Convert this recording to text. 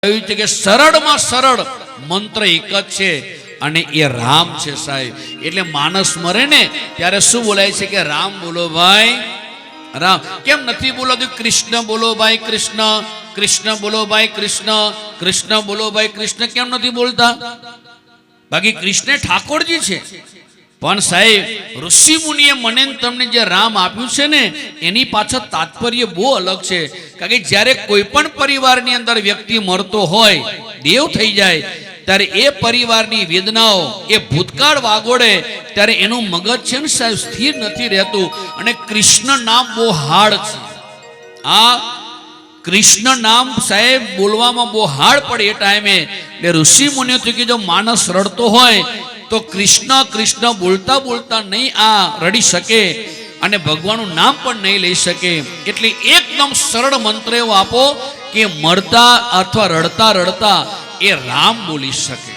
કહ્યું છે કે સરળમાં સરળ મંત્ર એક જ છે અને એ રામ છે સાહેબ. એટલે માણસ મરે ને ત્યારે શું બોલાય છે કે રામ બોલો ભાઈ રામ. કેમ નથી બોલાતું કૃષ્ણ બોલો ભાઈ કૃષ્ણ, કૃષ્ણ બોલો ભાઈ કૃષ્ણ, કૃષ્ણ બોલો ભાઈ કૃષ્ણ કેમ નથી બોલતા? બાકી કૃષ્ણ ઠાકોરજી છે. પણ સાહેબ ઋષિ મુનિએ મને તમને જે રામ આપ્યું છે ને એની પાછળ તાત્પર્ય બહુ અલગ છે. કારણ કે જ્યારે કોઈ પણ પરિવારની અંદર વ્યક્તિ મરતો હોય, દેવ થઈ જાય, ત્યારે એ પરિવારની વેદનાઓ એ ભૂતકાળ વાગોડે ત્યારે એનું મગજ છે ને સાહેબ સ્થિર નથી રહેતું. અને કૃષ્ણ નામ બહુ હાર્ડ છે. આ કૃષ્ણ નામ સાહેબ બોલવામાં બહુ હાર્ડ પડે એ ટાઈમે. એટલે ઋષિ મુનિઓ કે જો માણસ રડતો હોય તો કૃષ્ણ કૃષ્ણ બોલતા બોલતા નહીં આ રડી શકે અને ભગવાનનું નામ પણ નહીં લઈ શકે. એટલે એકદમ સરળ મંત્ર એવો આપો કે મરતા અથવા રડતા રડતા એ રામ બોલી શકે.